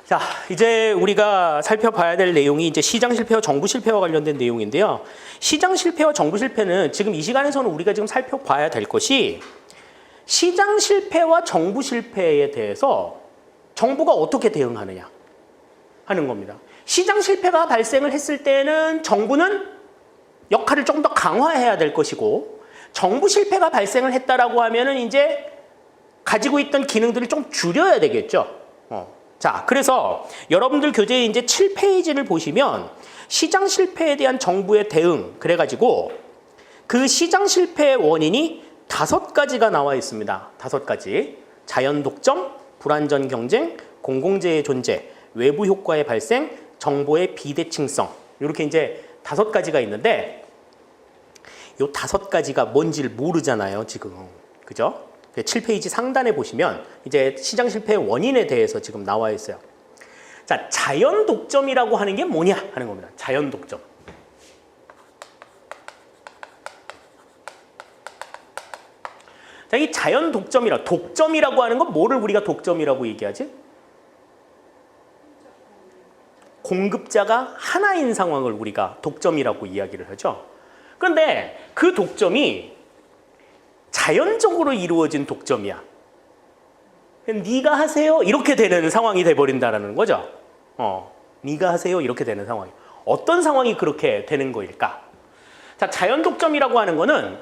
자, 이제 우리가 살펴봐야 될 내용이 이제 시장 실패와 정부 실패와 관련된 내용인데요. 시장 실패와 정부 실패는 지금 이 시간에서는 우리가 지금 살펴봐야 될 것이 시장 실패와 정부 실패에 대해서 정부가 어떻게 대응하느냐 하는 겁니다. 시장 실패가 발생을 했을 때는 정부는 역할을 조금 더 강화해야 될 것이고, 정부 실패가 발생을 했다라고 하면은 이제 가지고 있던 기능들을 좀 줄여야 되겠죠. 자, 그래서 여러분들 교재에 이제 7페이지를 보시면 시장 실패에 대한 정부의 대응 그래가지고 그 시장 실패의 원인이 5가지가 나와 있습니다. 5가지. 자연 독점, 불완전 경쟁, 공공재의 존재, 외부 효과의 발생, 정보의 비대칭성. 이렇게 이제 5가지가 있는데 이 5가지가 뭔지를 모르잖아요, 지금. 그죠? 7페이지 상단에 보시면 이제 시장 실패의 원인에 대해서 지금 나와 있어요. 자, 자연 독점이라고 하는 게 뭐냐 하는 겁니다. 자연 독점. 자, 이 자연 독점이라고 하는 건 뭐를 우리가 독점이라고 얘기하지? 공급자가 하나인 상황을 우리가 독점이라고 이야기를 하죠. 그런데 그 독점이 자연적으로 이루어진 독점이야. 네가 하세요 이렇게 되는 상황이 돼버린다는 거죠. 네가 하세요 이렇게 되는 상황이. 어떤 상황이 그렇게 되는 거일까? 자, 자연 독점이라고 하는 거는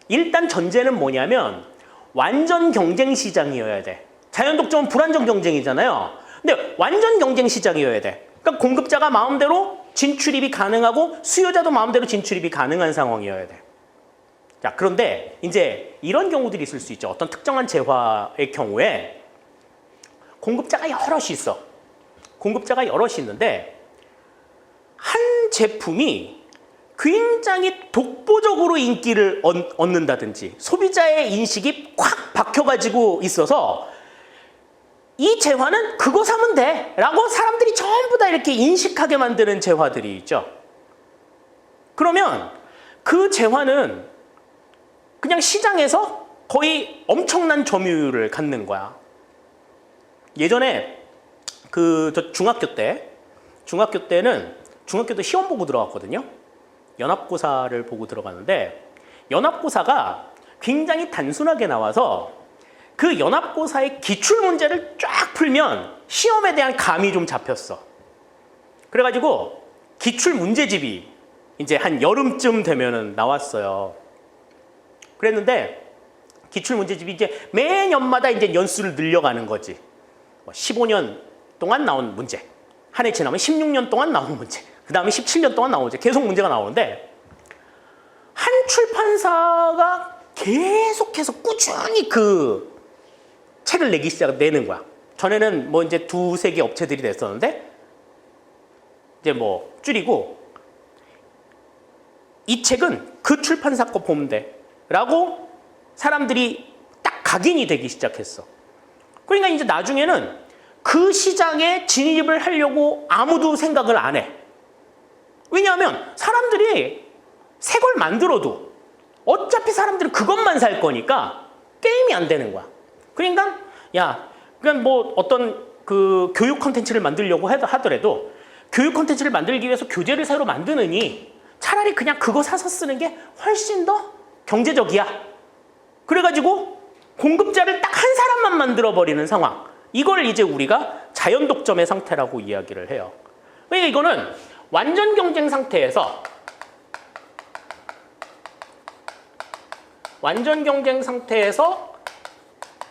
일단 전제는 뭐냐면 완전 경쟁 시장이어야 돼. 자연 독점은 불완전 경쟁이잖아요. 근데 완전 경쟁 시장이어야 돼. 그러니까 공급자가 마음대로 진출입이 가능하고 수요자도 마음대로 진출입이 가능한 상황이어야 돼. 자, 그런데 이제 이런 경우들이 있을 수 있죠. 어떤 특정한 재화의 경우에 공급자가 여럿이 있어. 공급자가 여럿이 있는데 한 제품이 굉장히 독보적으로 인기를 얻는다든지 소비자의 인식이 콱 박혀가지고 있어서 이 재화는 그거 사면 돼 라고 사람들이 전부 다 이렇게 인식하게 만드는 재화들이 있죠. 그러면 그 재화는 그냥 시장에서 거의 엄청난 점유율을 갖는 거야. 예전에 저 중학교 때는 중학교 때 시험 보고 들어갔거든요. 연합고사를 보고 들어갔는데 연합고사가 굉장히 단순하게 나와서 그 연합고사의 기출 문제를 쫙 풀면 시험에 대한 감이 좀 잡혔어. 그래가지고 기출 문제집이 이제 한 여름쯤 되면은 나왔어요. 그랬는데 기출 문제집이 이제 매년마다 이제 연수를 늘려가는 거지. 15년 동안 나온 문제, 한 해 지나면 16년 동안 나온 문제, 그 다음에 17년 동안 나온 문제, 계속 문제가 나오는데 한 출판사가 계속해서 꾸준히 그 책을 내는 거야. 전에는 뭐 이제 2-3개 업체들이 냈었는데 이제 뭐 줄이고 이 책은 그 출판사 거 보면 돼 라고 사람들이 딱 각인이 되기 시작했어. 그러니까 이제 나중에는 그 시장에 진입을 하려고 아무도 생각을 안 해. 왜냐하면 사람들이 새 걸 만들어도 어차피 사람들은 그것만 살 거니까 게임이 안 되는 거야. 그러니까 그냥 뭐 어떤 그 교육 콘텐츠를 만들려고 하더라도 교육 콘텐츠를 만들기 위해서 교재를 새로 만드느니 차라리 그냥 그거 사서 쓰는 게 훨씬 더 경제적이야. 그래가지고 공급자를 딱 한 사람만 만들어버리는 상황. 이걸 이제 우리가 자연 독점의 상태라고 이야기를 해요. 그러니까 이거는 완전 경쟁 상태에서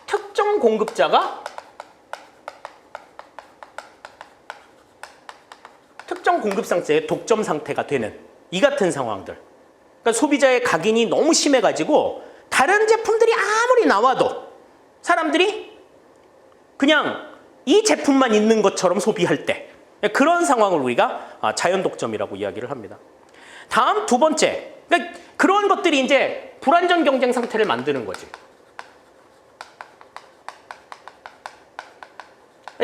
특정 공급자가 특정 공급 상태의 독점 상태가 되는 이 같은 상황들. 그러니까 소비자의 각인이 너무 심해가지고 다른 제품들이 아무리 나와도 사람들이 그냥 이 제품만 있는 것처럼 소비할 때 그런 상황을 우리가 자연 독점이라고 이야기를 합니다. 다음 2번째, 그러니까 그런 것들이 이제 불완전 경쟁 상태를 만드는 거지.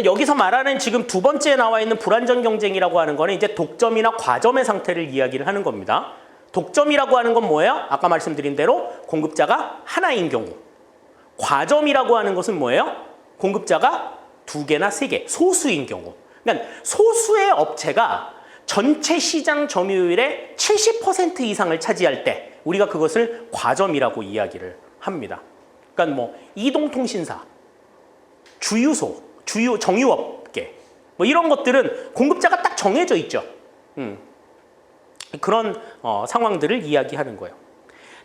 여기서 말하는 지금 2번째에 나와 있는 불완전 경쟁이라고 하는 거는 이제 독점이나 과점의 상태를 이야기를 하는 겁니다. 독점이라고 하는 건 뭐예요? 아까 말씀드린 대로 공급자가 하나인 경우. 과점이라고 하는 것은 뭐예요? 공급자가 2개나 3개, 소수인 경우. 그러니까 그러니까 소수의 업체가 전체 시장 점유율의 70% 이상을 차지할 때 우리가 그것을 과점이라고 이야기를 합니다. 그러니까 뭐 이동통신사, 주유소, 정유업계 뭐 이런 것들은 공급자가 딱 정해져 있죠. 그런 상황들을 이야기하는 거예요.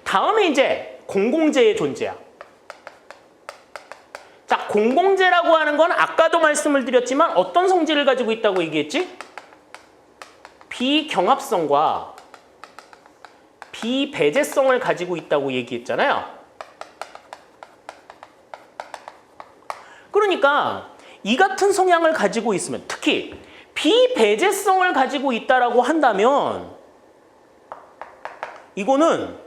다음에 이제 공공재의 존재야. 자, 공공재라고 하는 건 아까도 말씀을 드렸지만 어떤 성질을 가지고 있다고 얘기했지? 비경합성과 비배제성을 가지고 있다고 얘기했잖아요. 그러니까 이 같은 성향을 가지고 있으면, 특히 비배제성을 가지고 있다라고 한다면 이거는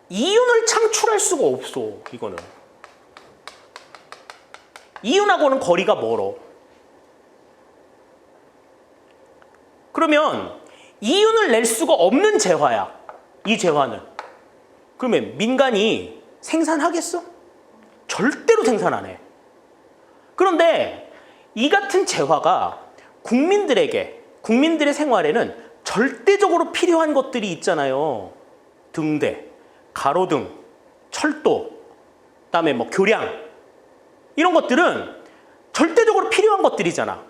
이윤을 창출할 수가 없어. 이거는 이윤하고는 거리가 멀어. 그러면 이윤을 낼 수가 없는 재화야. 이 재화는. 그러면 민간이 생산하겠어? 절대로 생산 안 해. 그런데 이 같은 재화가 국민들의 생활에는 절대적으로 필요한 것들이 있잖아요. 등대, 가로등, 철도, 그다음에 뭐 교량 이런 것들은 절대적으로 필요한 것들이잖아.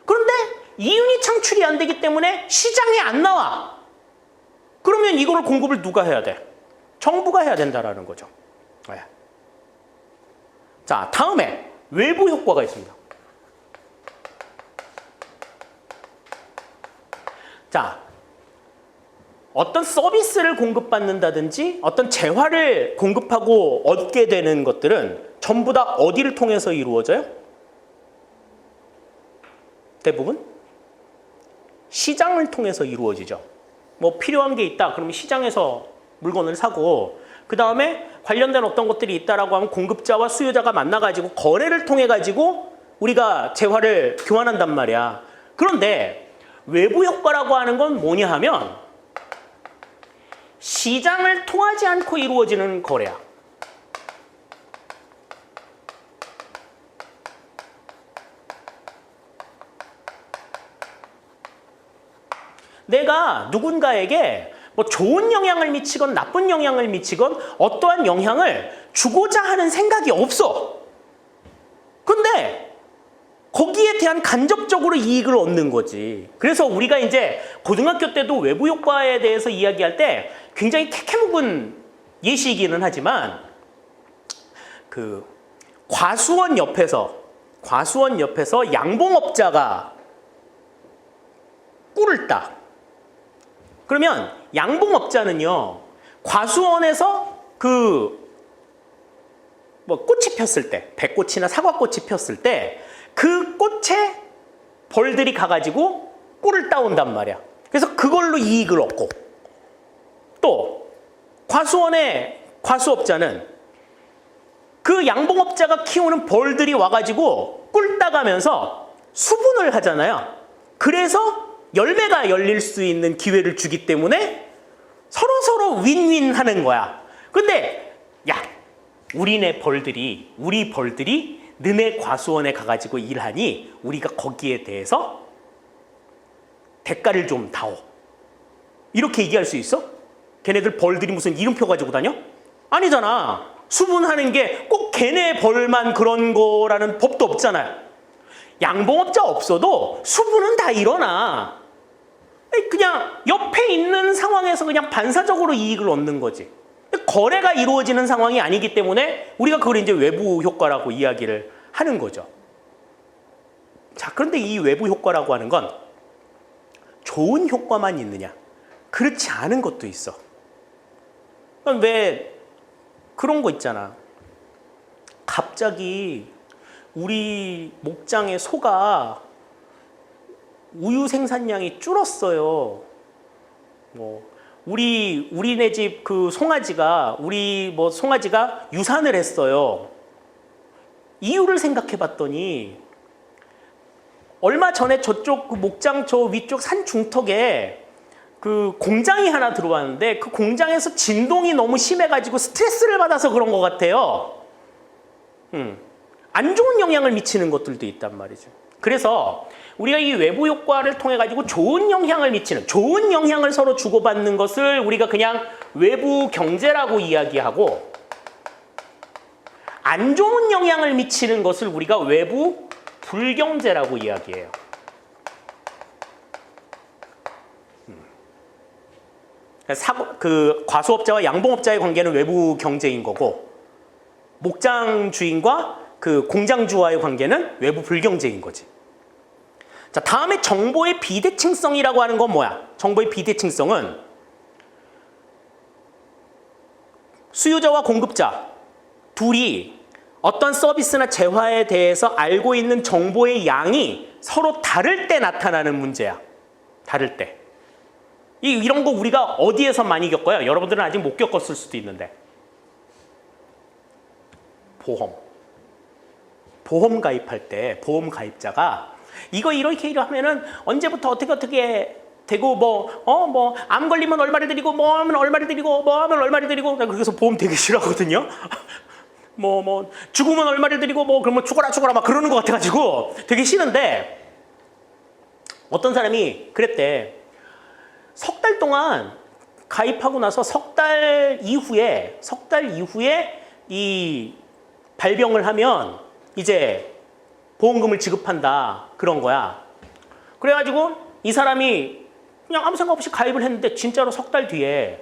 그런데 이윤이 창출이 안 되기 때문에 시장에 안 나와. 그러면 이거를 공급을 누가 해야 돼? 정부가 해야 된다라는 거죠. 네. 자, 다음에 외부 효과가 있습니다. 자, 어떤 서비스를 공급받는다든지 어떤 재화를 공급하고 얻게 되는 것들은 전부 다 어디를 통해서 이루어져요? 대부분 시장을 통해서 이루어지죠. 뭐 필요한 게 있다 그러면 시장에서 물건을 사고, 그 다음에 관련된 어떤 것들이 있다라고 하면 공급자와 수요자가 만나가지고 거래를 통해 가지고 우리가 재화를 교환한단 말이야. 그런데 외부 효과라고 하는 건 뭐냐 하면 시장을 통하지 않고 이루어지는 거래야. 내가 누군가에게 뭐 좋은 영향을 미치건 나쁜 영향을 미치건 어떠한 영향을 주고자 하는 생각이 없어. 근데 거기에 대한 간접적으로 이익을 얻는 거지. 그래서 우리가 이제 고등학교 때도 외부 효과에 대해서 이야기할 때 굉장히 캐캐묵은 예시이기는 하지만 그 과수원 옆에서 양봉업자가 꿀을 따. 그러면 양봉업자는요, 과수원에서 뭐 꽃이 폈을 때, 백꽃이나 사과꽃이 폈을 때 그 꽃에 벌들이 가가지고 꿀을 따온단 말이야. 그래서 그걸로 이익을 얻고, 또 과수원의 과수업자는 그 양봉업자가 키우는 벌들이 와가지고 꿀 따가면서 수분을 하잖아요. 그래서 열매가 열릴 수 있는 기회를 주기 때문에 서로서로 윈윈 하는 거야. 근데 야, 우리 벌들이 너네 과수원에 가가지고 일하니 우리가 거기에 대해서 대가를 좀 다오. 이렇게 얘기할 수 있어? 걔네들 벌들이 무슨 이름표 가지고 다녀? 아니잖아. 수분하는 게 꼭 걔네 벌만 그런 거라는 법도 없잖아요. 양봉업자 없어도 수분은 다 일어나. 그냥 옆에 있는 상황에서 그냥 반사적으로 이익을 얻는 거지. 거래가 이루어지는 상황이 아니기 때문에 우리가 그걸 이제 외부 효과라고 이야기를 하는 거죠. 자, 그런데 이 외부 효과라고 하는 건 좋은 효과만 있느냐? 그렇지 않은 것도 있어. 왜 그런 거 있잖아. 갑자기 우리 목장의 소가 우유 생산량이 줄었어요. 우리네 집 그 송아지가 유산을 했어요. 이유를 생각해 봤더니 얼마 전에 저쪽 그 목장 저 위쪽 산 중턱에 그 공장이 하나 들어왔는데 그 공장에서 진동이 너무 심해가지고 스트레스를 받아서 그런 것 같아요. 안 좋은 영향을 미치는 것들도 있단 말이죠. 그래서 우리가 이 외부 효과를 통해 가지고 좋은 영향을 미치는, 좋은 영향을 서로 주고받는 것을 우리가 그냥 외부 경제라고 이야기하고, 안 좋은 영향을 미치는 것을 우리가 외부 불경제라고 이야기해요. 과수업자와 양봉업자의 관계는 외부 경제인 거고, 목장 주인과 그 공장주와의 관계는 외부 불경제인 거지. 자, 다음에 정보의 비대칭성이라고 하는 건 뭐야? 정보의 비대칭성은 수요자와 공급자 둘이 어떤 서비스나 재화에 대해서 알고 있는 정보의 양이 서로 다를 때 나타나는 문제야. 다를 때. 이런 거 우리가 어디에서 많이 겪어요? 여러분들은 아직 못 겪었을 수도 있는데. 보험 가입할 때 보험 가입자가 이거 이렇게 하면은 언제부터 어떻게 되고 암 걸리면 얼마를 드리고 뭐 하면 얼마를 드리고 뭐 하면 얼마를 드리고, 그래서 보험 되게 싫어하거든요. 죽으면 얼마를 드리고 그러면 죽어라 막 그러는 것 같아가지고 되게 싫은데, 어떤 사람이 그랬대. 석 달 동안 가입하고 나서 석 달 이후에 이 발병을 하면 이제 보험금을 지급한다, 그런 거야. 그래가지고 이 사람이 그냥 아무 생각 없이 가입을 했는데 진짜로 석 달 뒤에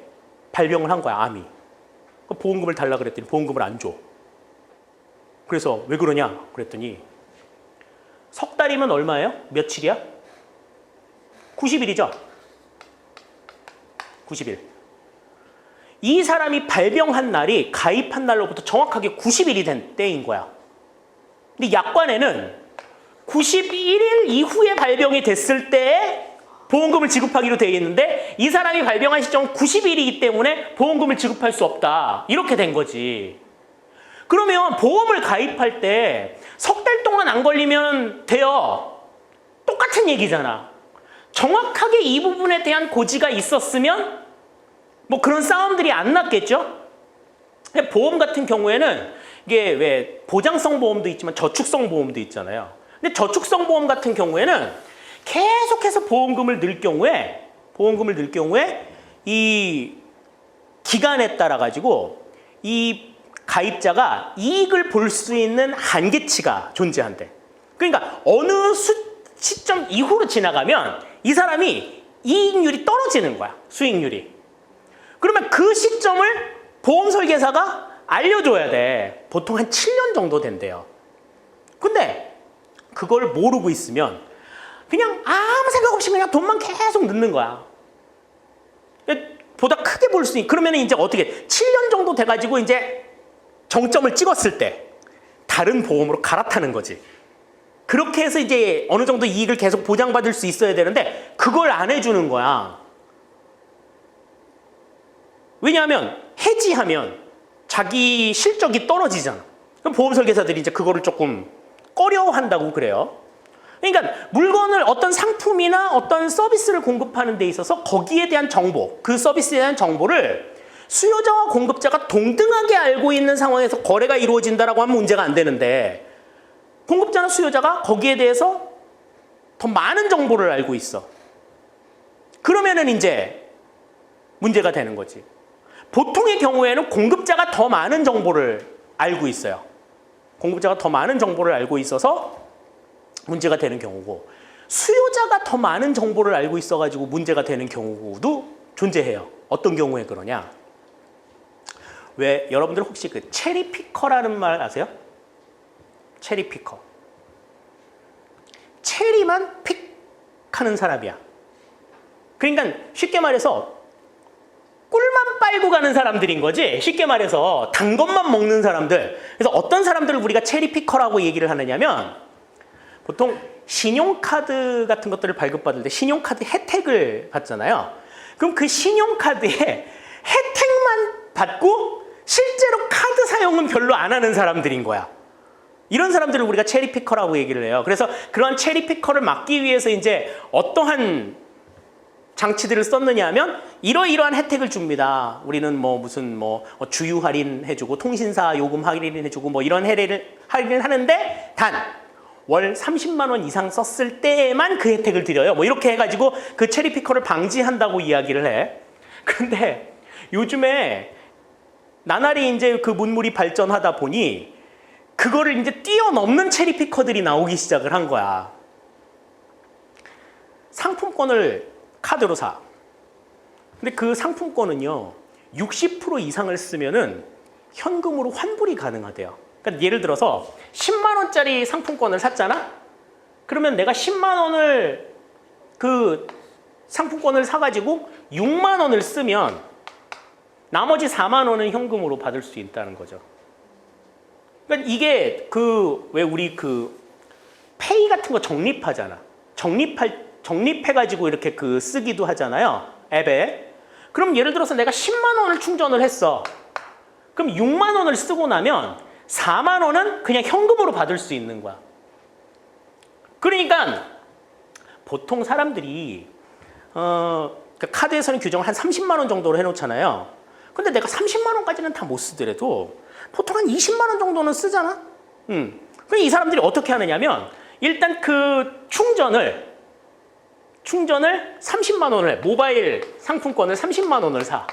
발병을 한 거야, 암이. 보험금을 달라 그랬더니 보험금을 안 줘. 그래서 왜 그러냐 그랬더니 석 달이면 얼마예요? 며칠이야? 90일이죠? 90일. 이 사람이 발병한 날이 가입한 날로부터 정확하게 90일이 된 때인 거야. 근데 약관에는 91일 이후에 발병이 됐을 때에 보험금을 지급하기로 되어 있는데, 이 사람이 발병한 시점은 90일이기 때문에 보험금을 지급할 수 없다, 이렇게 된 거지. 그러면 보험을 가입할 때 석 달 동안 안 걸리면 돼요. 똑같은 얘기잖아. 정확하게 이 부분에 대한 고지가 있었으면 그런 싸움들이 안 났겠죠? 보험 같은 경우에는 이게 왜 보장성 보험도 있지만 저축성 보험도 있잖아요. 근데 저축성 보험 같은 경우에는 계속해서 보험금을 넣을 경우에 이 기간에 따라 가지고 이 가입자가 이익을 볼 수 있는 한계치가 존재한대. 그러니까 어느 시점 이후로 지나가면 이 사람이 이익률이 떨어지는 거야, 수익률이. 그러면 그 시점을 보험 설계사가 알려줘야 돼. 보통 한 7년 정도 된대요. 근데 그걸 모르고 있으면 그냥 아무 생각 없이 그냥 돈만 계속 넣는 거야. 보다 크게 볼 수 있는. 그러면 이제 어떻게 7년 정도 돼가지고 이제 정점을 찍었을 때 다른 보험으로 갈아타는 거지. 그렇게 해서 이제 어느 정도 이익을 계속 보장받을 수 있어야 되는데 그걸 안 해주는 거야. 왜냐하면 해지하면 자기 실적이 떨어지잖아. 그럼 보험 설계사들이 이제 그거를 조금 꺼려한다고 그래요. 그러니까 물건을, 어떤 상품이나 어떤 서비스를 공급하는 데 있어서 거기에 대한 정보, 그 서비스에 대한 정보를 수요자와 공급자가 동등하게 알고 있는 상황에서 거래가 이루어진다라고 하면 문제가 안 되는데, 공급자나 수요자가 거기에 대해서 더 많은 정보를 알고 있어. 그러면은 이제 문제가 되는 거지. 보통의 경우에는 공급자가 더 많은 정보를 알고 있어요. 공급자가 더 많은 정보를 알고 있어서 문제가 되는 경우고, 수요자가 더 많은 정보를 알고 있어가지고 문제가 되는 경우도 존재해요. 어떤 경우에 그러냐? 왜 여러분들 혹시 그 체리피커라는 말 아세요? 체리피커. 체리만 픽하는 사람이야. 그러니까 쉽게 말해서 꿀만 빨고 가는 사람들인 거지. 쉽게 말해서 단 것만 먹는 사람들. 그래서 어떤 사람들을 우리가 체리피커라고 얘기를 하느냐면, 보통 신용카드 같은 것들을 발급받을 때 신용카드 혜택을 받잖아요. 그럼 그 신용카드에 혜택만 받고 실제로 카드 사용은 별로 안 하는 사람들인 거야. 이런 사람들을 우리가 체리피커라고 얘기를 해요. 그래서 그런 체리피커를 막기 위해서 이제 어떠한 장치들을 썼느냐 하면 이러이러한 혜택을 줍니다. 우리는 무슨 주유 할인 해주고 통신사 요금 할인 해주고 이런 할인을 하는데, 단 월 30만 원 이상 썼을 때에만 그 혜택을 드려요. 뭐 이렇게 해가지고 그 체리피커를 방지한다고 이야기를 해. 그런데 요즘에 나날이 이제 그 문물이 발전하다 보니 그거를 이제 뛰어넘는 체리피커들이 나오기 시작을 한 거야. 상품권을 카드로 사. 근데 그 상품권은요, 60% 이상을 쓰면은 현금으로 환불이 가능하대요. 그러니까 예를 들어서 10만 원짜리 상품권을 샀잖아? 그러면 내가 10만 원을 그 상품권을 사가지고 6만 원을 쓰면 나머지 4만 원은 현금으로 받을 수 있다는 거죠. 그러니까 이게 왜 우리 페이 같은 거 적립하잖아. 적립해가지고 이렇게 쓰기도 하잖아요. 앱에. 그럼 예를 들어서 내가 10만 원을 충전을 했어. 그럼 6만 원을 쓰고 나면 4만 원은 그냥 현금으로 받을 수 있는 거야. 그러니까 보통 사람들이 카드에서는 규정을 한 30만 원 정도로 해놓잖아요. 근데 내가 30만 원까지는 다 못 쓰더라도 보통 한 20만 원 정도는 쓰잖아. 그럼 이 사람들이 어떻게 하느냐면 일단 그 충전을 30만 원을 해. 모바일 상품권을 30만 원을 사.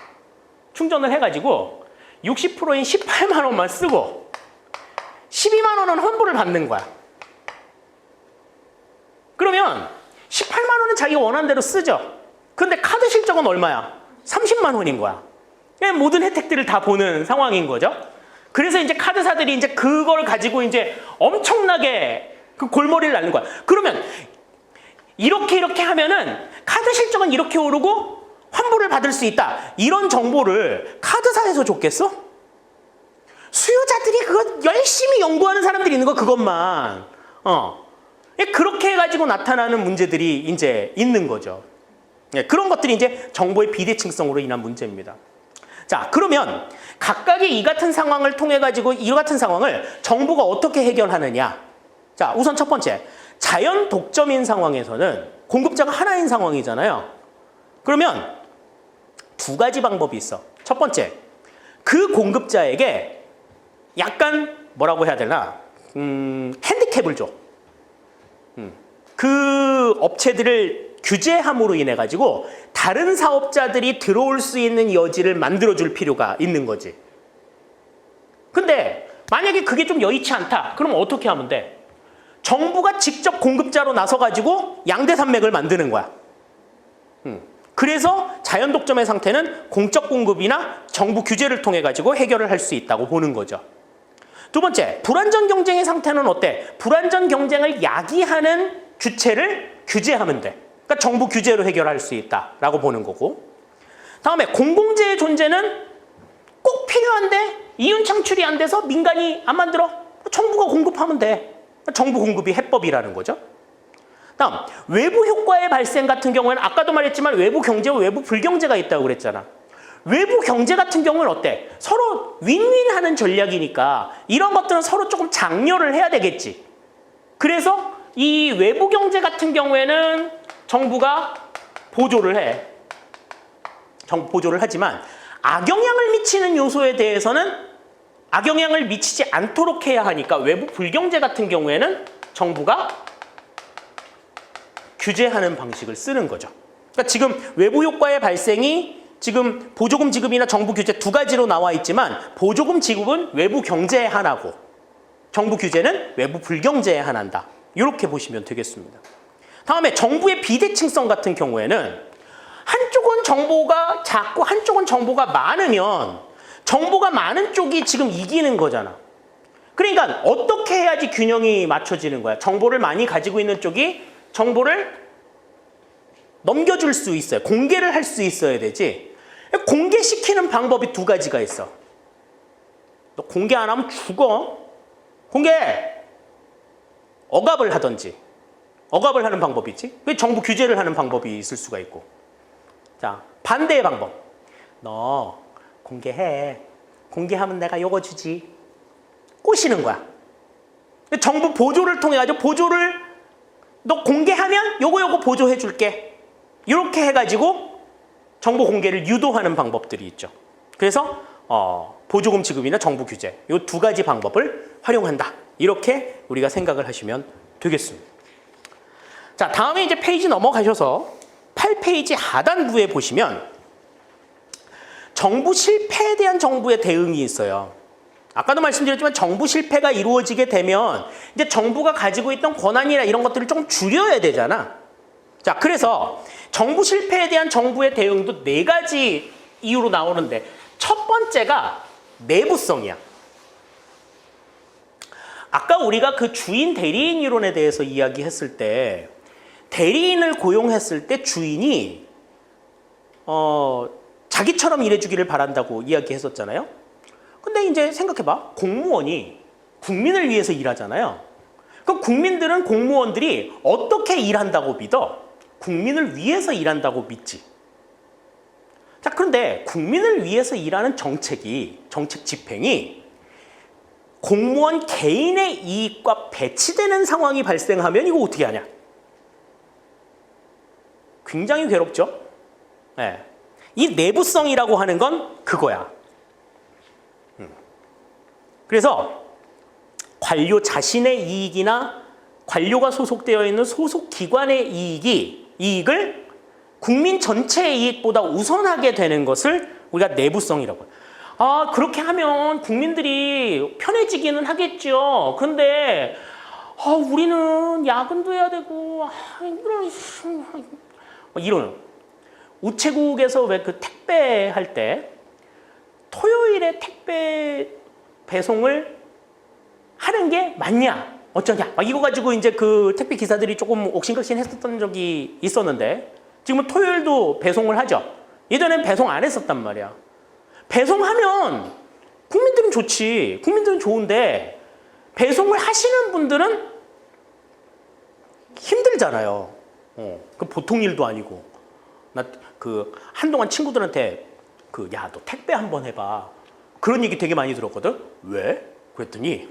충전을 해가지고 60%인 18만 원만 쓰고 12만 원은 환불을 받는 거야. 그러면 18만 원은 자기가 원하는 대로 쓰죠. 근데 카드 실적은 얼마야? 30만 원인 거야. 모든 혜택들을 다 보는 상황인 거죠. 그래서 이제 카드사들이 이제 그걸 가지고 이제 엄청나게 그 골머리를 앓는 거야. 그러면 이렇게 하면은 카드 실적은 이렇게 오르고 환불을 받을 수 있다. 이런 정보를 카드사에서 줬겠어? 수요자들이 그거 열심히 연구하는 사람들이 있는 거 그것만. 그렇게 해가지고 나타나는 문제들이 이제 있는 거죠. 그런 것들이 이제 정보의 비대칭성으로 인한 문제입니다. 자, 그러면 각각의 이 같은 상황을 통해 가지고 이 같은 상황을 정부가 어떻게 해결하느냐? 자, 우선 첫 번째, 자연 독점인 상황에서는 공급자가 하나인 상황이잖아요. 그러면 두 가지 방법이 있어. 첫 번째, 그 공급자에게 약간 뭐라고 해야 되나? 핸디캡을 줘. 그 업체들을 규제함으로 인해 가지고 다른 사업자들이 들어올 수 있는 여지를 만들어줄 필요가 있는 거지. 근데 만약에 그게 좀 여의치 않다. 그럼 어떻게 하면 돼? 정부가 직접 공급자로 나서 가지고 양대산맥을 만드는 거야. 그래서 자연 독점의 상태는 공적 공급이나 정부 규제를 통해 가지고 해결을 할 수 있다고 보는 거죠. 두 번째, 불완전 경쟁의 상태는 어때? 불완전 경쟁을 야기하는 주체를 규제하면 돼. 그러니까 정부 규제로 해결할 수 있다라고 보는 거고. 다음에 공공재의 존재는 꼭 필요한데 이윤 창출이 안 돼서 민간이 안 만들어? 정부가 공급하면 돼. 정부 공급이 해법이라는 거죠. 다음, 외부 효과의 발생 같은 경우에는 아까도 말했지만 외부 경제와 외부 불경제가 있다고 그랬잖아. 외부 경제 같은 경우는 어때? 서로 윈윈하는 전략이니까 이런 것들은 서로 조금 장려를 해야 되겠지. 그래서 이 외부 경제 같은 경우에는 정부가 보조를 해. 보조를 하지만 악영향을 미치는 요소에 대해서는 악영향을 미치지 않도록 해야 하니까 외부 불경제 같은 경우에는 정부가 규제하는 방식을 쓰는 거죠. 그러니까 지금 외부 효과의 발생이 지금 보조금 지급이나 정부 규제 두 가지로 나와 있지만 보조금 지급은 외부 경제에 한하고 정부 규제는 외부 불경제에 한한다. 이렇게 보시면 되겠습니다. 다음에 정부의 비대칭성 같은 경우에는 한쪽은 정보가 작고 한쪽은 정보가 많으면 정보가 많은 쪽이 지금 이기는 거잖아. 그러니까 어떻게 해야지 균형이 맞춰지는 거야. 정보를 많이 가지고 있는 쪽이 정보를 넘겨줄 수 있어요. 공개를 할 수 있어야 되지. 공개시키는 방법이 두 가지가 있어. 너 공개 안 하면 죽어. 공개! 억압을 하든지. 억압을 하는 방법이 있지. 왜 정부 규제를 하는 방법이 있을 수가 있고. 자, 반대의 방법. 너 공개해. 공개하면 내가 요거 주지. 꼬시는 거야. 정부 보조를 통해 가지고 보조를 너 공개하면 요거 보조해 줄게. 이렇게 해가지고 정보 공개를 유도하는 방법들이 있죠. 그래서 보조금 지급이나 정부 규제 이 두 가지 방법을 활용한다. 이렇게 우리가 생각을 하시면 되겠습니다. 자, 다음에 이제 페이지 넘어가셔서 8페이지 하단부에 보시면 정부 실패에 대한 정부의 대응이 있어요. 아까도 말씀드렸지만 정부 실패가 이루어지게 되면 이제 정부가 가지고 있던 권한이나 이런 것들을 좀 줄여야 되잖아. 자, 그래서 정부 실패에 대한 정부의 대응도 4가지 이유로 나오는데 첫 번째가 내부성이야. 아까 우리가 그 주인 대리인 이론에 대해서 이야기했을 때 대리인을 고용했을 때 주인이 자기처럼 일해주기를 바란다고 이야기했었잖아요. 근데 이제 생각해봐. 공무원이 국민을 위해서 일하잖아요. 그럼 국민들은 공무원들이 어떻게 일한다고 믿어? 국민을 위해서 일한다고 믿지. 자, 그런데 국민을 위해서 일하는 정책 집행이 공무원 개인의 이익과 배치되는 상황이 발생하면 이거 어떻게 하냐? 굉장히 괴롭죠? 네. 이 내부성이라고 하는 건 그거야. 그래서 관료 자신의 이익이나 관료가 소속되어 있는 소속 기관의 이익을 국민 전체의 이익보다 우선하게 되는 것을 우리가 내부성이라고 해요. 아, 그렇게 하면 국민들이 편해지기는 하겠죠. 근데 우리는 야근도 해야 되고 이런 우체국에서 왜 그 택배 할 때 토요일에 택배 배송을 하는 게 맞냐 어쩌냐 막 이거 가지고 이제 그 택배 기사들이 조금 옥신각신 했었던 적이 있었는데 지금은 토요일도 배송을 하죠. 예전엔 배송 안 했었단 말이야. 배송하면 국민들은 좋지. 국민들은 좋은데 배송을 하시는 분들은 힘들잖아요. 그 보통 일도 아니고. 나 그 한동안 친구들한테 야, 너 택배 한번 해봐. 그런 얘기 되게 많이 들었거든. 왜? 그랬더니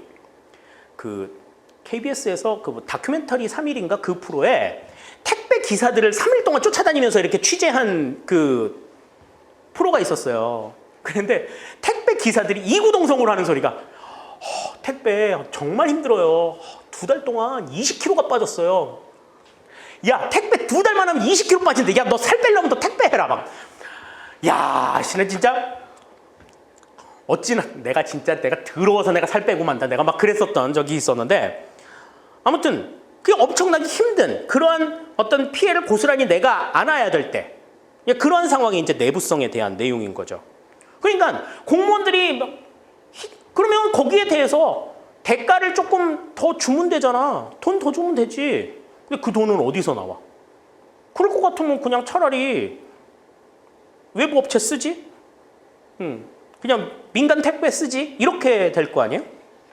그 KBS에서 그 다큐멘터리 3일인가 그 프로에 택배 기사들을 3일 동안 쫓아다니면서 이렇게 취재한 그 프로가 있었어요. 그런데 택배 기사들이 이구동성으로 하는 소리가 택배 정말 힘들어요. 2달 동안 20kg가 빠졌어요. 야, 택배 2달만 하면 20kg 빠진대. 야, 너 살 빼려면 너 택배 해라. 막. 야, 씨는 진짜 어찌나 내가 더러워서 내가 살 빼고 만다. 내가 막 그랬었던 적이 있었는데 아무튼 그게 엄청나게 힘든 그러한 어떤 피해를 고스란히 내가 안아야 될 때 그런 상황이 이제 내부성에 대한 내용인 거죠. 그러니까 공무원들이 그러면 거기에 대해서 대가를 조금 더 주면 되잖아. 돈 더 주면 되지. 근데 그 돈은 어디서 나와? 그럴 것 같으면 그냥 차라리 외부 업체 쓰지? 그냥 민간 택배 쓰지? 이렇게 될 거 아니에요?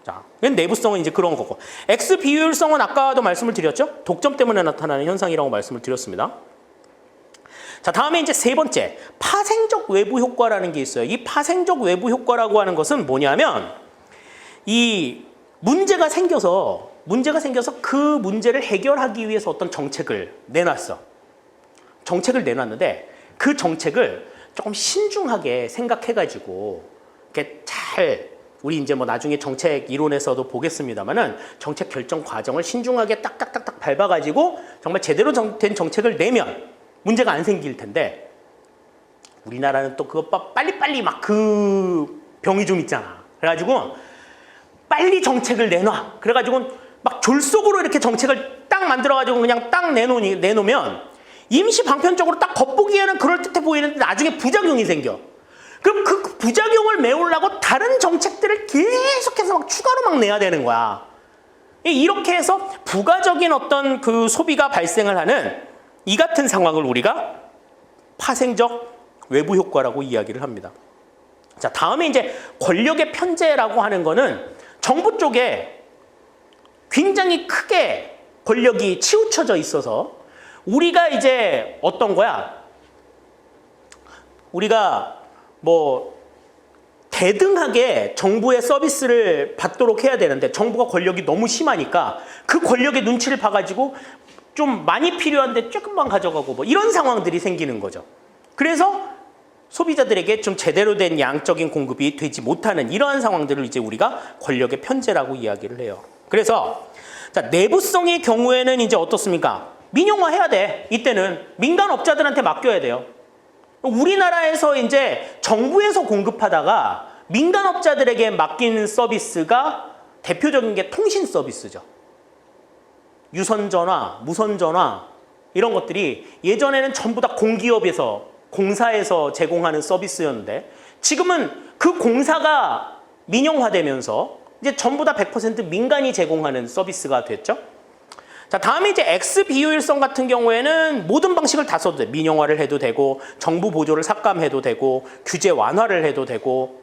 자, 내부성은 이제 그런 거고. X 비효율성은 아까도 말씀을 드렸죠? 독점 때문에 나타나는 현상이라고 말씀을 드렸습니다. 자, 다음에 이제 세 번째, 파생적 외부 효과라는 게 있어요. 이 파생적 외부 효과라고 하는 것은 뭐냐면 이 문제가 생겨서 그 문제를 해결하기 위해서 어떤 정책을 내놨어. 정책을 내놨는데 그 정책을 조금 신중하게 생각해가지고 이렇게 잘 우리 이제 뭐 나중에 정책 이론에서도 보겠습니다만은 정책 결정 과정을 신중하게 딱딱딱딱 밟아가지고 정말 제대로 된 정책을 내면 문제가 안 생길 텐데 우리나라는 또 그거 빨리빨리 막 그 병이 좀 있잖아. 그래가지고 빨리 정책을 내놔. 그래가지고 막 졸속으로 이렇게 정책을 딱 만들어가지고 그냥 딱 내놓으면 임시 방편적으로 딱 겉보기에는 그럴듯해 보이는데 나중에 부작용이 생겨. 그럼 그 부작용을 메우려고 다른 정책들을 계속해서 막 추가로 막 내야 되는 거야. 이렇게 해서 부가적인 어떤 그 소비가 발생을 하는 이 같은 상황을 우리가 파생적 외부 효과라고 이야기를 합니다. 자, 다음에 이제 권력의 편제라고 하는 거는 정부 쪽에 굉장히 크게 권력이 치우쳐져 있어서 우리가 이제 어떤 거야? 우리가 뭐 대등하게 정부의 서비스를 받도록 해야 되는데 정부가 권력이 너무 심하니까 그 권력의 눈치를 봐가지고 좀 많이 필요한데 조금만 가져가고 뭐 이런 상황들이 생기는 거죠. 그래서 소비자들에게 좀 제대로 된 양적인 공급이 되지 못하는 이러한 상황들을 이제 우리가 권력의 편제라고 이야기를 해요. 그래서 자, 내부성의 경우에는 이제 어떻습니까? 민영화해야 돼. 이때는 민간업자들한테 맡겨야 돼요. 우리나라에서 이제 정부에서 공급하다가 민간업자들에게 맡기는 서비스가 대표적인 게 통신 서비스죠. 유선전화, 무선전화 이런 것들이 예전에는 전부 다 공기업에서 공사에서 제공하는 서비스였는데 지금은 그 공사가 민영화되면서 이제 전부 다 100% 민간이 제공하는 서비스가 됐죠. 자, 다음에 이제 X 비효율성 같은 경우에는 모든 방식을 다 써도 돼. 민영화를 해도 되고 정부 보조를 삭감해도 되고 규제 완화를 해도 되고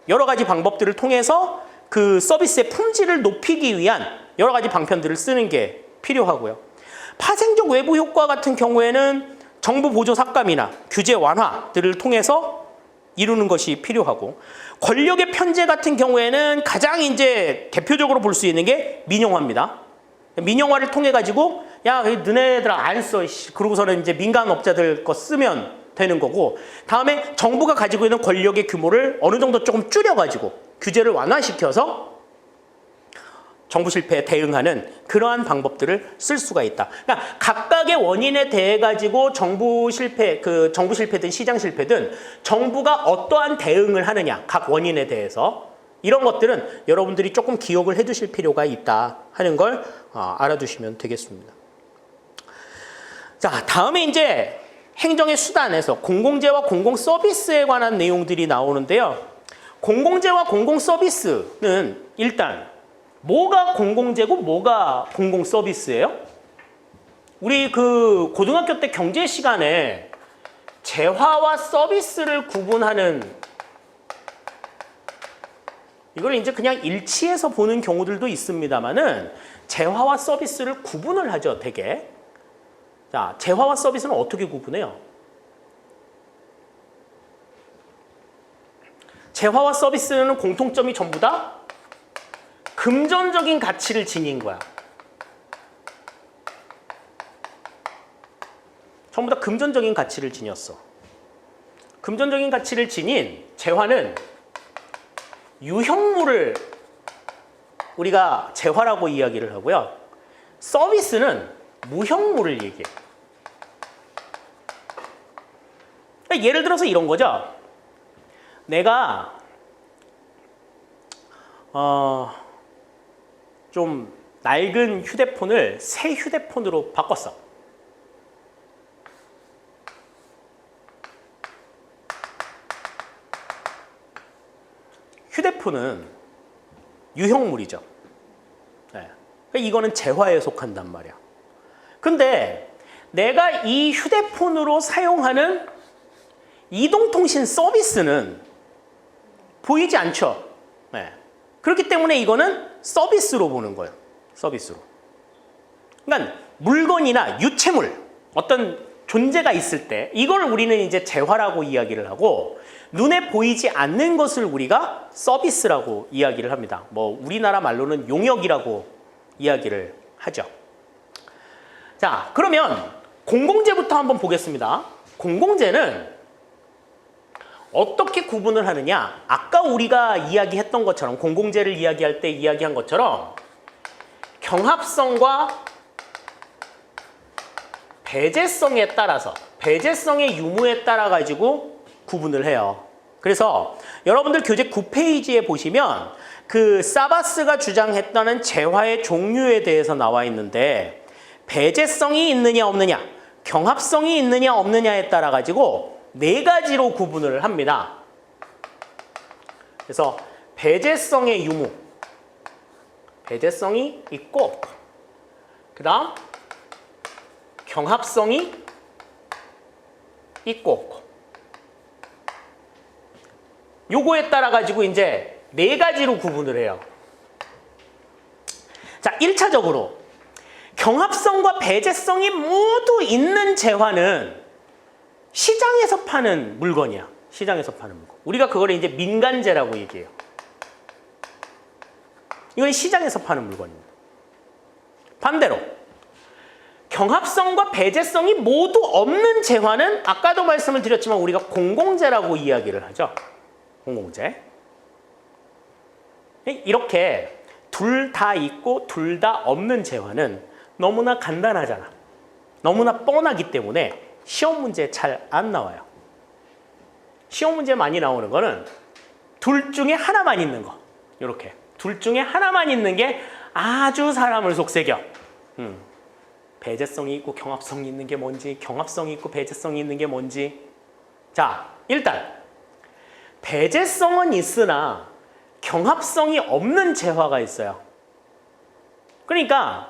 여러 가지 방법들을 통해서 그 서비스의 품질을 높이기 위한 여러 가지 방편들을 쓰는 게 필요하고요. 파생적 외부 효과 같은 경우에는 정부 보조 삭감이나 규제 완화들을 통해서 이루는 것이 필요하고 권력의 편제 같은 경우에는 가장 이제 대표적으로 볼 수 있는 게 민영화입니다. 민영화를 통해 가지고 야, 너네들 안 써. 그러고서는 이제 민간업자들 거 쓰면 되는 거고 다음에 정부가 가지고 있는 권력의 규모를 어느 정도 조금 줄여가지고 규제를 완화시켜서 정부 실패에 대응하는 그러한 방법들을 쓸 수가 있다. 그러니까 각각의 원인에 대해 가지고 정부 실패든 시장 실패든 정부가 어떠한 대응을 하느냐, 각 원인에 대해서 이런 것들은 여러분들이 조금 기억을 해두실 필요가 있다 하는 걸 알아두시면 되겠습니다. 자, 다음에 이제 행정의 수단에서 공공재와 공공서비스에 관한 내용들이 나오는데요. 공공재와 공공서비스는 일단 뭐가 공공재고 뭐가 공공서비스예요? 우리 그 고등학교 때 경제 시간에 재화와 서비스를 구분하는 이걸 이제 그냥 일치해서 보는 경우들도 있습니다만은 재화와 서비스를 구분을 하죠, 되게. 자, 재화와 서비스는 어떻게 구분해요? 재화와 서비스는 공통점이 전부 다 금전적인 가치를 지닌 거야. 전부 다 금전적인 가치를 지녔어. 금전적인 가치를 지닌 재화는 유형물을 우리가 재화라고 이야기를 하고요. 서비스는 무형물을 얘기해. 그러니까 예를 들어서 이런 거죠. 내가 좀 낡은 휴대폰을 새 휴대폰으로 바꿨어. 휴대폰은 유형물이죠. 네. 그러니까 이거는 재화에 속한단 말이야. 근데 내가 이 휴대폰으로 사용하는 이동통신 서비스는 보이지 않죠. 네. 그렇기 때문에 이거는 서비스로 보는 거예요. 서비스로. 그러니까 물건이나 유체물, 어떤 존재가 있을 때 이걸 우리는 이제 재화라고 이야기를 하고 눈에 보이지 않는 것을 우리가 서비스라고 이야기를 합니다. 뭐 우리나라 말로는 용역이라고 이야기를 하죠. 자, 그러면 공공재부터 한번 보겠습니다. 공공재는 어떻게 구분을 하느냐? 아까 우리가 이야기했던 것처럼 공공재를 이야기할 때 이야기한 것처럼 경합성과 배제성에 따라서 배제성의 유무에 따라 가지고 구분을 해요. 그래서 여러분들 교재 9페이지에 보시면 그 사바스가 주장했다는 재화의 종류에 대해서 나와 있는데 배제성이 있느냐 없느냐, 경합성이 있느냐 없느냐에 따라 가지고 4가지로 구분을 합니다. 그래서 배제성의 유무, 배제성이 있고 없고, 그 다음 경합성이 있고 없고, 요거에 따라 가지고 이제 4가지로 구분을 해요. 자, 1차적으로 경합성과 배제성이 모두 있는 재화는 시장에서 파는 물건이야. 시장에서 파는 물건. 우리가 그걸 이제 민간재라고 얘기해요. 이건 시장에서 파는 물건입니다. 반대로 경합성과 배제성이 모두 없는 재화는 아까도 말씀을 드렸지만 우리가 공공재라고 이야기를 하죠. 공공재. 이렇게 둘 다 있고 둘 다 없는 재화는 너무나 간단하잖아. 너무나 뻔하기 때문에 시험 문제에 잘 안 나와요. 시험 문제 많이 나오는 거는 둘 중에 하나만 있는 거. 이렇게 둘 중에 하나만 있는 게 아주 사람을 속삭여. 배제성이 있고 경합성이 있는 게 뭔지, 경합성이 있고 배제성이 있는 게 뭔지. 자, 일단 배제성은 있으나 경합성이 없는 재화가 있어요. 그러니까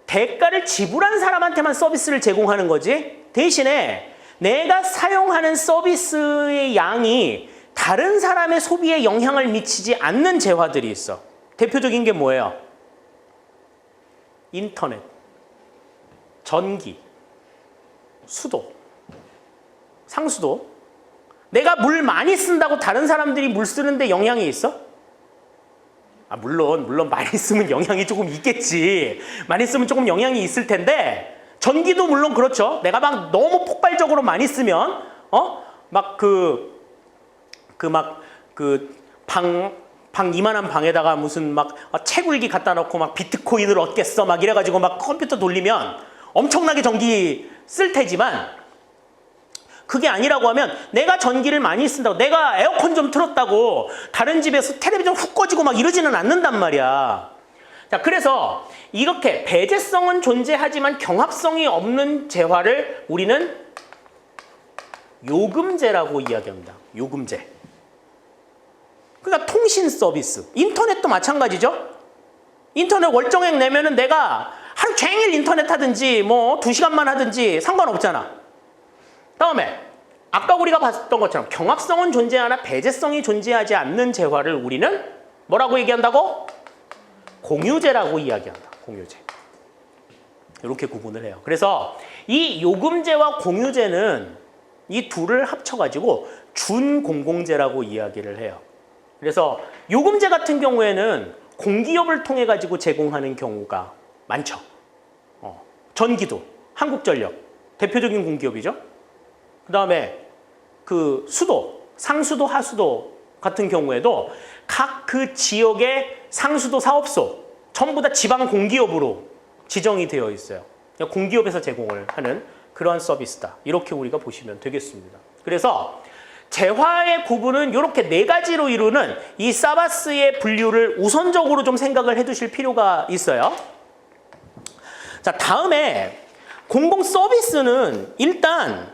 대가를 지불한 사람한테만 서비스를 제공하는 거지, 대신에 내가 사용하는 서비스의 양이 다른 사람의 소비에 영향을 미치지 않는 재화들이 있어. 대표적인 게 뭐예요? 인터넷, 전기, 수도, 상수도. 내가 물 많이 쓴다고 다른 사람들이 물 쓰는데 영향이 있어? 물론 많이 쓰면 영향이 조금 있겠지. 많이 쓰면 조금 영향이 있을 텐데, 전기도 물론 그렇죠. 내가 막 너무 폭발적으로 많이 쓰면 방 이만한 방에다가 무슨 막 채굴기 갖다 놓고 막 비트코인을 얻겠어 막 이래가지고 막 컴퓨터 돌리면 엄청나게 전기 쓸 테지만, 그게 아니라고 하면 내가 전기를 많이 쓴다고, 내가 에어컨 좀 틀었다고 다른 집에서 텔레비전 훅 꺼지고 막 이러지는 않는단 말이야. 자, 그래서 이렇게 배제성은 존재하지만 경합성이 없는 재화를 우리는 요금제라고 이야기합니다. 요금제. 그러니까 통신 서비스, 인터넷도 마찬가지죠. 인터넷 월정액 내면은 내가 하루 종일 인터넷 하든지 뭐 2시간만 하든지 상관없잖아. 다음에 아까 우리가 봤던 것처럼 경합성은 존재하나 배제성이 존재하지 않는 재화를 우리는 뭐라고 얘기한다고? 공유제라고 이야기한다. 공유제. 이렇게 구분을 해요. 그래서 이 요금제와 공유제는 이 둘을 합쳐가지고 준공공제라고 이야기를 해요. 그래서 요금제 같은 경우에는 공기업을 통해 가지고 제공하는 경우가 많죠. 전기도 한국전력 대표적인 공기업이죠. 그 다음에 그 수도, 상수도, 하수도 같은 경우에도 각 그 지역의 상수도 사업소 전부 다 지방 공기업으로 지정이 되어 있어요. 공기업에서 제공을 하는 그러한 서비스다. 이렇게 우리가 보시면 되겠습니다. 그래서 재화의 구분은 이렇게 4가지로 이루는 이 사바스의 분류를 우선적으로 좀 생각을 해두실 필요가 있어요. 자, 다음에 공공 서비스는 일단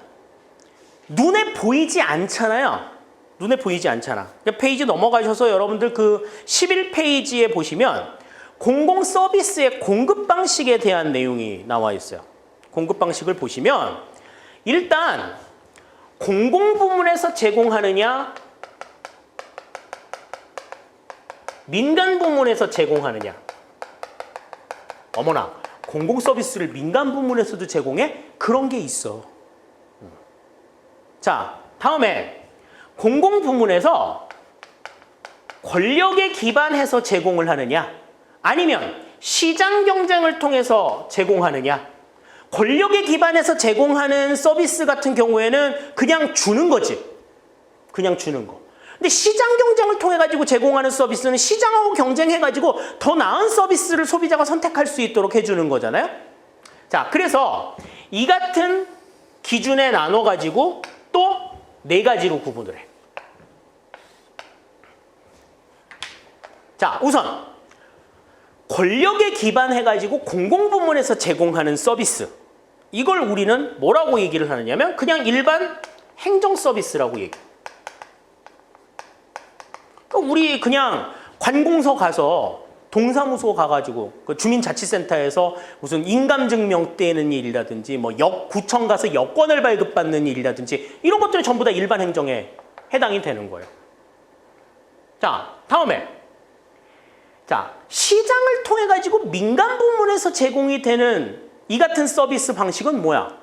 눈에 보이지 않잖아요. 눈에 보이지 않잖아. 페이지 넘어가셔서 여러분들 그 11페이지에 보시면 공공 서비스의 공급 방식에 대한 내용이 나와 있어요. 공급 방식을 보시면 일단 공공 부문에서 제공하느냐, 민간 부문에서 제공하느냐. 어머나, 공공 서비스를 민간 부문에서도 제공해? 그런 게 있어. 자, 다음에 공공 부문에서 권력에 기반해서 제공을 하느냐, 아니면 시장 경쟁을 통해서 제공하느냐. 권력에 기반해서 제공하는 서비스 같은 경우에는 그냥 주는 거지. 그냥 주는 거. 근데 시장 경쟁을 통해 가지고 제공하는 서비스는 시장하고 경쟁해 가지고 더 나은 서비스를 소비자가 선택할 수 있도록 해주는 거잖아요. 자, 그래서 이 같은 기준에 나눠 가지고 또 4가지로 구분을 해. 자, 우선 권력에 기반해 가지고 공공부문에서 제공하는 서비스, 이걸 우리는 뭐라고 얘기를 하느냐면 그냥 일반 행정 서비스라고 얘기해. 우리 그냥 관공서 가서, 동사무소 가가지고 그 주민자치센터에서 무슨 인감증명 떼는 일이라든지 뭐 구청 가서 여권을 발급받는 일이라든지 이런 것들이 전부 다 일반 행정에 해당이 되는 거예요. 자, 다음에 자, 시장을 통해 가지고 민간 부문에서 제공이 되는 이 같은 서비스 방식은 뭐야?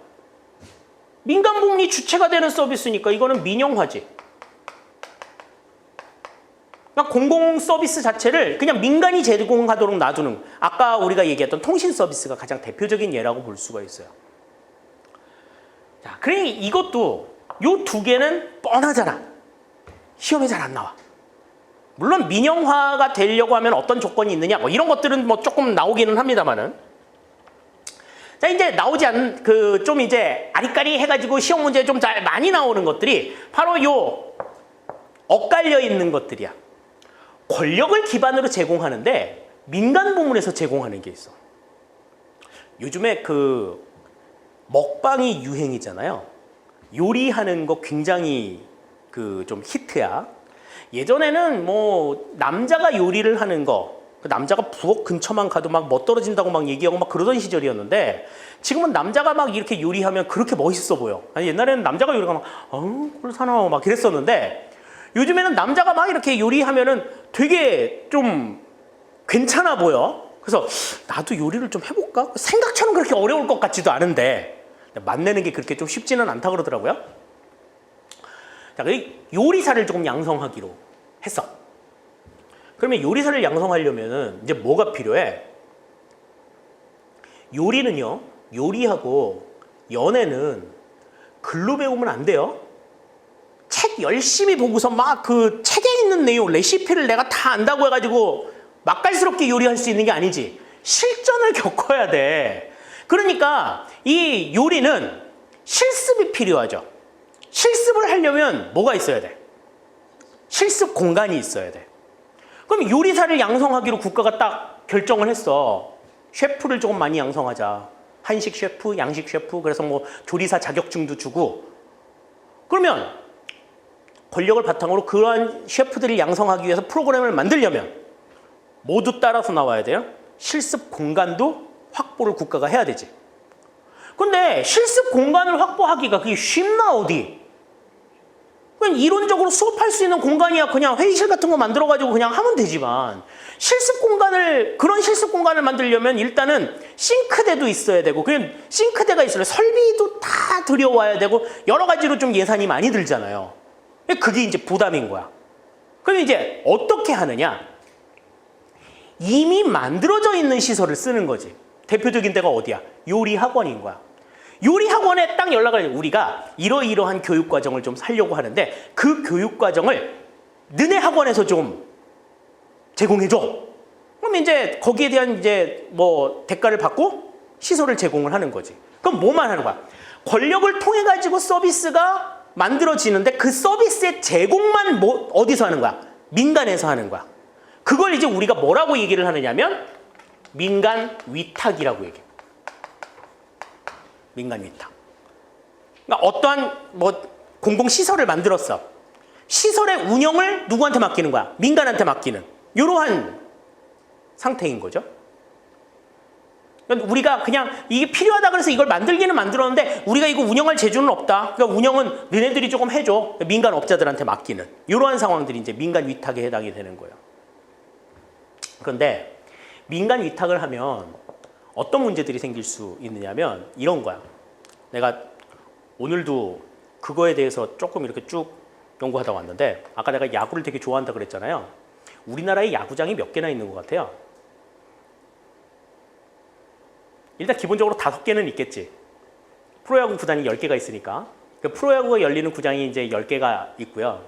민간 부문이 주체가 되는 서비스니까 이거는 민영화지. 그러니까 공공 서비스 자체를 그냥 민간이 제공하도록 놔두는, 아까 우리가 얘기했던 통신 서비스가 가장 대표적인 예라고 볼 수가 있어요. 자, 그러니 이것도 요 2개는 뻔하잖아. 시험에 잘 안 나와. 물론 민영화가 되려고 하면 어떤 조건이 있느냐 뭐 이런 것들은 뭐 조금 나오기는 합니다만은 자 이제 나오지 않는 그 좀 이제 아리까리 해가지고 시험 문제에 좀 잘 많이 나오는 것들이 바로 요 엇갈려 있는 것들이야. 권력을 기반으로 제공하는데 민간 부문에서 제공하는 게 있어. 요즘에 그 먹방이 유행이잖아요. 요리하는 거 굉장히 그 좀 히트야. 예전에는 뭐 남자가 요리를 하는 거, 그 남자가 부엌 근처만 가도 막 멋떨어진다고 막 얘기하고 막 그러던 시절이었는데 지금은 남자가 막 이렇게 요리하면 그렇게 멋있어 보여. 아니 옛날에는 남자가 요리하면 꼴 사나워 막 그랬었는데 요즘에는 남자가 막 이렇게 요리하면은 되게 좀 괜찮아 보여. 그래서 나도 요리를 좀 해볼까? 생각처럼 그렇게 어려울 것 같지도 않은데 맛내는 게 그렇게 좀 쉽지는 않다 그러더라고요. 자, 요리사를 조금 양성하기로 했어. 그러면 요리사를 양성하려면은 이제 뭐가 필요해? 요리는요, 요리하고 연애는 글로 배우면 안 돼요. 책 열심히 보고서 막 그 책에 있는 내용, 레시피를 내가 다 안다고 해가지고 맛깔스럽게 요리할 수 있는 게 아니지. 실전을 겪어야 돼. 그러니까 이 요리는 실습이 필요하죠. 실습을 하려면 뭐가 있어야 돼? 실습 공간이 있어야 돼. 그럼 요리사를 양성하기로 국가가 딱 결정을 했어. 셰프를 조금 많이 양성하자. 한식 셰프, 양식 셰프, 그래서 뭐 조리사 자격증도 주고. 그러면 권력을 바탕으로 그러한 셰프들을 양성하기 위해서 프로그램을 만들려면 모두 따라서 나와야 돼요. 실습 공간도 확보를 국가가 해야 되지. 근데 실습 공간을 확보하기가 그게 쉽나 어디? 그냥 이론적으로 수업할 수 있는 공간이야. 그냥 회의실 같은 거 만들어가지고 그냥 하면 되지만 그런 실습 공간을 만들려면 일단은 싱크대도 있어야 되고 그냥 싱크대가 있으면 설비도 다 들여와야 되고 여러 가지로 좀 예산이 많이 들잖아요. 그게 이제 부담인 거야. 그럼 이제 어떻게 하느냐? 이미 만들어져 있는 시설을 쓰는 거지. 대표적인 데가 어디야? 요리학원인 거야. 요리학원에 딱 연락을 해서 우리가 이러이러한 교육과정을 좀 살려고 하는데 그 교육과정을 너네 학원에서 좀 제공해줘. 그럼 이제 거기에 대한 이제 뭐 대가를 받고 시설을 제공을 하는 거지. 그럼 뭐만 하는 거야? 권력을 통해 가지고 서비스가 만들어지는데 그 서비스의 제공만 뭐 어디서 하는 거야? 민간에서 하는 거야. 그걸 이제 우리가 뭐라고 얘기를 하느냐면 민간 위탁이라고 얘기해. 민간 위탁. 그러니까 어떠한 뭐 공공시설을 만들었어. 시설의 운영을 누구한테 맡기는 거야? 민간한테 맡기는. 이러한 상태인 거죠. 그러니까 우리가 그냥 이게 필요하다 그래서 이걸 만들기는 만들었는데 우리가 이거 운영할 재주는 없다. 그러니까 운영은 너네들이 조금 해줘. 민간 업자들한테 맡기는. 이러한 상황들이 이제 민간 위탁에 해당이 되는 거예요. 그런데 민간 위탁을 하면 어떤 문제들이 생길 수 있느냐면 이런 거야. 내가 오늘도 그거에 대해서 조금 이렇게 쭉 연구하다 왔는데 아까 내가 야구를 되게 좋아한다 그랬잖아요. 우리나라에 야구장이 몇 개나 있는 것 같아요? 일단 기본적으로 5개는 있겠지. 프로야구 구단이 10개가 있으니까. 그 프로야구가 열리는 구장이 이제 10개가 있고요.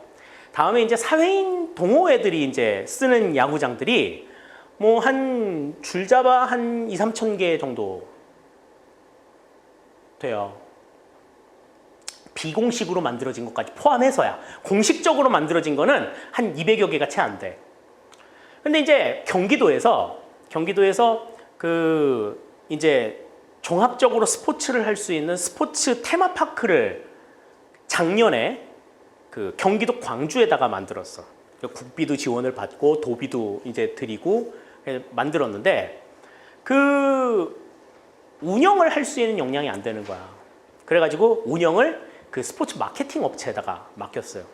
다음에 이제 사회인 동호회들이 이제 쓰는 야구장들이 뭐 한 줄 잡아 한 2, 3천 개 정도 돼요. 비공식으로 만들어진 것까지 포함해서야. 공식적으로 만들어진 거는 한 200여 개가 채 안 돼. 근데 이제 경기도에서 그 이제 종합적으로 스포츠를 할 수 있는 스포츠 테마파크를 작년에 그 경기도 광주에다가 만들었어. 국비도 지원을 받고 도비도 이제 드리고 만들었는데 그 운영을 할 수 있는 역량이 안 되는 거야. 그래가지고 운영을 그 스포츠 마케팅 업체에다가 맡겼어요.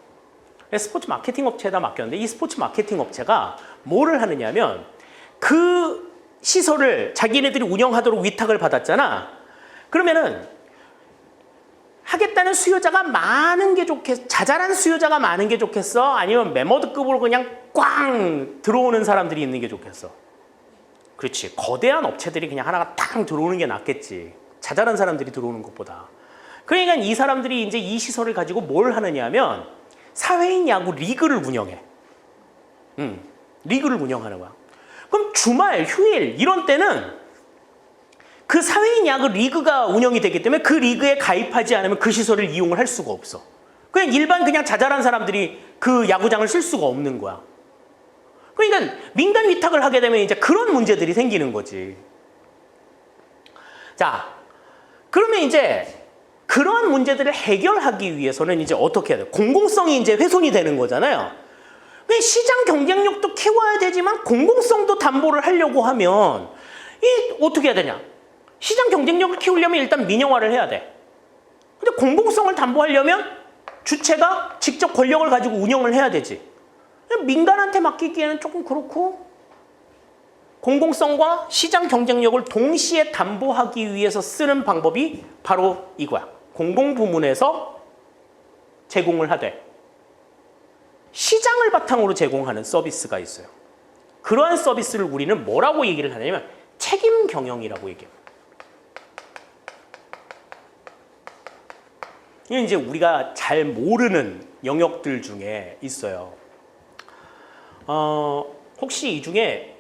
스포츠 마케팅 업체에다 맡겼는데 이 스포츠 마케팅 업체가 뭐를 하느냐면 그 시설을 자기네들이 운영하도록 위탁을 받았잖아. 그러면은 하겠다는 수요자가 많은 게 좋겠어? 자잘한 수요자가 많은 게 좋겠어? 아니면 매머드급으로 그냥 꽝 들어오는 사람들이 있는 게 좋겠어? 그렇지. 거대한 업체들이 그냥 하나가 탁 들어오는 게 낫겠지. 자잘한 사람들이 들어오는 것보다. 그러니까 이 사람들이 이제 이 시설을 가지고 뭘 하느냐 하면 사회인 야구 리그를 운영해. 리그를 운영하는 거야. 그럼 주말, 휴일 이런 때는 그 사회인 야구 리그가 운영이 되기 때문에 그 리그에 가입하지 않으면 그 시설을 이용을 할 수가 없어. 그냥 일반 그냥 자잘한 사람들이 그 야구장을 쓸 수가 없는 거야. 그러니까 민간 위탁을 하게 되면 이제 그런 문제들이 생기는 거지. 자, 그러면 이제 그런 문제들을 해결하기 위해서는 이제 어떻게 해야 돼? 공공성이 이제 훼손이 되는 거잖아요. 시장 경쟁력도 키워야 되지만 공공성도 담보를 하려고 하면 이 어떻게 해야 되냐? 시장 경쟁력을 키우려면 일단 민영화를 해야 돼. 근데 공공성을 담보하려면 주체가 직접 권력을 가지고 운영을 해야 되지. 민간한테 맡기기에는 조금 그렇고 공공성과 시장 경쟁력을 동시에 담보하기 위해서 쓰는 방법이 바로 이거야. 공공부문에서 제공을 하되 시장을 바탕으로 제공하는 서비스가 있어요. 그러한 서비스를 우리는 뭐라고 얘기를 하냐면 책임 경영이라고 얘기해요. 이게 이제 우리가 잘 모르는 영역들 중에 있어요. 혹시 이 중에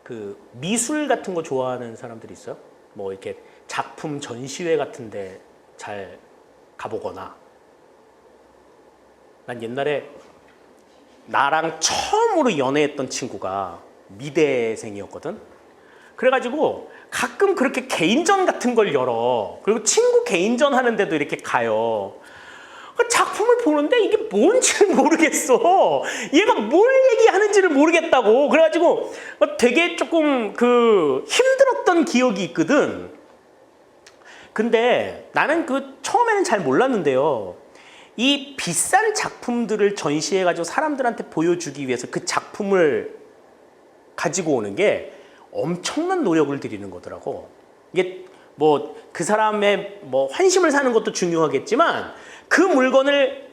그 미술 같은 거 좋아하는 사람들이 있어요? 뭐 이렇게 작품 전시회 같은데 잘 가보거나. 난 옛날에 나랑 처음으로 연애했던 친구가 미대생이었거든. 그래가지고 가끔 그렇게 개인전 같은 걸 열어. 그리고 친구 개인전 하는데도 이렇게 가요. 작품을 보는데 이게 뭔지를 모르겠어. 얘가 뭘 얘기하는지를 모르겠다고. 그래가지고 되게 조금 힘들었던 기억이 있거든. 근데 나는 처음에는 잘 몰랐는데요. 이 비싼 작품들을 전시해가지고 사람들한테 보여주기 위해서 그 작품을 가지고 오는 게 엄청난 노력을 들이는 거더라고. 이게 뭐 그 사람의 뭐 환심을 사는 것도 중요하겠지만 그 물건을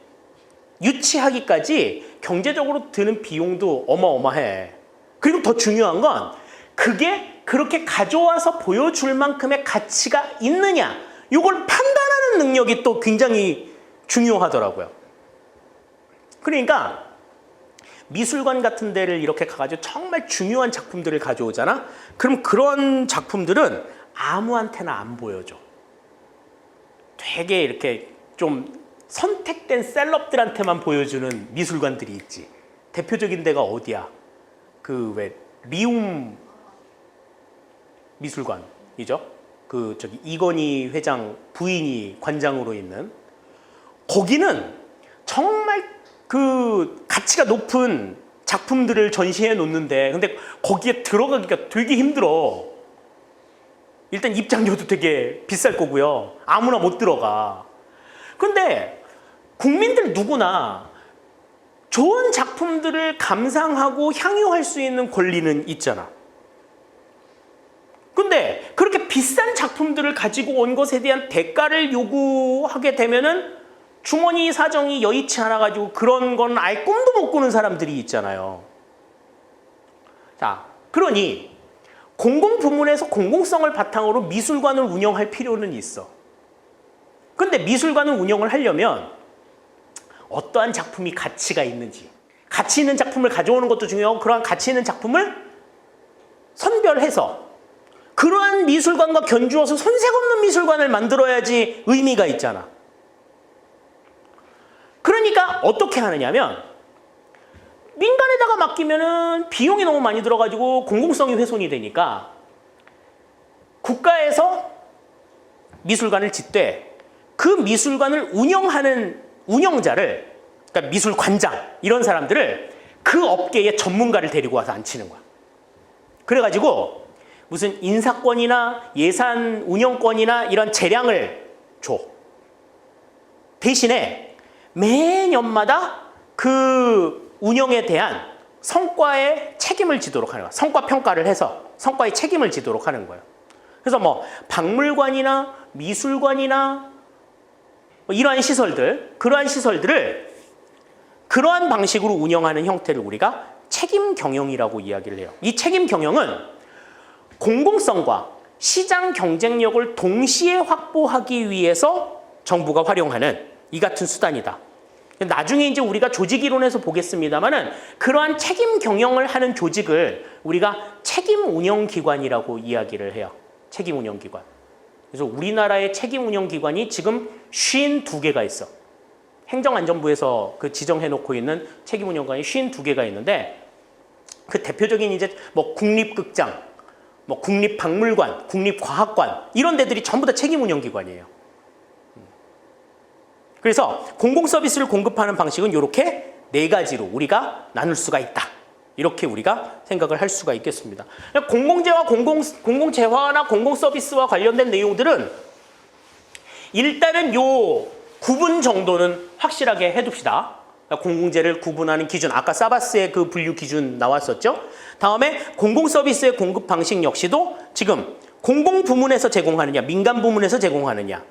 유치하기까지 경제적으로 드는 비용도 어마어마해. 그리고 더 중요한 건 그게 그렇게 가져와서 보여줄 만큼의 가치가 있느냐, 이걸 판단하는 능력이 또 굉장히 중요하더라고요. 그러니까 미술관 같은 데를 이렇게 가가지고 정말 중요한 작품들을 가져오잖아? 그럼 그런 작품들은 아무한테나 안 보여줘. 되게 이렇게 좀 선택된 셀럽들한테만 보여주는 미술관들이 있지. 대표적인 데가 어디야? 리움 미술관이죠. 이건희 회장 부인이 관장으로 있는. 거기는 정말 가치가 높은 작품들을 전시해 놓는데, 근데 거기에 들어가기가 되게 힘들어. 일단 입장료도 되게 비쌀 거고요. 아무나 못 들어가. 근데 국민들 누구나 좋은 작품들을 감상하고 향유할 수 있는 권리는 있잖아. 근데 그렇게 비싼 작품들을 가지고 온 것에 대한 대가를 요구하게 되면은 주머니 사정이 여의치 않아가지고 그런 건 아예 꿈도 못 꾸는 사람들이 있잖아요. 자, 그러니 공공부문에서 공공성을 바탕으로 미술관을 운영할 필요는 있어. 근데 미술관을 운영을 하려면 어떠한 작품이 가치가 있는지, 가치 있는 작품을 가져오는 것도 중요하고 그러한 가치 있는 작품을 선별해서 그러한 미술관과 견주어서 손색 없는 미술관을 만들어야지 의미가 있잖아. 그러니까 어떻게 하느냐면 민간에다가 맡기면은 비용이 너무 많이 들어가지고 공공성이 훼손이 되니까 국가에서 미술관을 짓되 그 미술관을 운영하는 운영자를, 그러니까 미술관장 이런 사람들을 그 업계의 전문가를 데리고 와서 앉히는 거야. 그래가지고 무슨 인사권이나 예산 운영권이나 이런 재량을 줘. 대신에 매년마다 그 운영에 대한 성과의 책임을 지도록 하는 거야. 성과 평가를 해서 성과의 책임을 지도록 하는 거예요. 그래서 뭐 박물관이나 미술관이나 뭐 이러한 시설들, 그러한 시설들을 그러한 방식으로 운영하는 형태를 우리가 책임 경영이라고 이야기를 해요. 이 책임 경영은 공공성과 시장 경쟁력을 동시에 확보하기 위해서 정부가 활용하는 이 같은 수단이다. 나중에 이제 우리가 조직 이론에서 보겠습니다만은 그러한 책임 경영을 하는 조직을 우리가 책임 운영 기관이라고 이야기를 해요. 책임 운영 기관. 그래서 우리나라의 책임 운영 기관이 지금 52개가 있어. 행정안전부에서 그 지정해 놓고 있는 책임 운영 기관이 52개가 있는데 그 대표적인 이제 뭐 국립극장, 뭐 국립박물관, 국립과학관 이런 데들이 전부 다 책임 운영 기관이에요. 그래서 공공 서비스를 공급하는 방식은 이렇게 4가지로 우리가 나눌 수가 있다. 이렇게 우리가 생각을 할 수가 있겠습니다. 공공재와 공공재화나 공공서비스와 관련된 내용들은 일단은 요 구분 정도는 확실하게 해둡시다. 공공재를 구분하는 기준, 아까 사바스의 그 분류 기준 나왔었죠. 다음에 공공서비스의 공급 방식 역시도 지금 공공부문에서 제공하느냐, 민간부문에서 제공하느냐,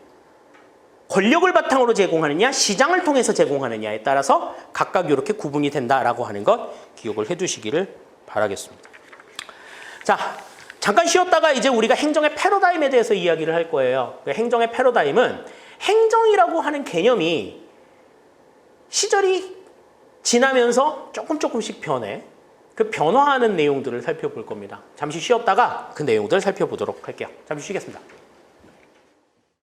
권력을 바탕으로 제공하느냐, 시장을 통해서 제공하느냐에 따라서 각각 이렇게 구분이 된다라고 하는 것 기억을 해두시기를 바라겠습니다. 자, 잠깐 쉬었다가 이제 우리가 행정의 패러다임에 대해서 이야기를 할 거예요. 행정의 패러다임은 행정이라고 하는 개념이 시절이 지나면서 조금씩 변해. 그 변화하는 내용들을 살펴볼 겁니다. 잠시 쉬었다가 그 내용들을 살펴보도록 할게요. 잠시 쉬겠습니다.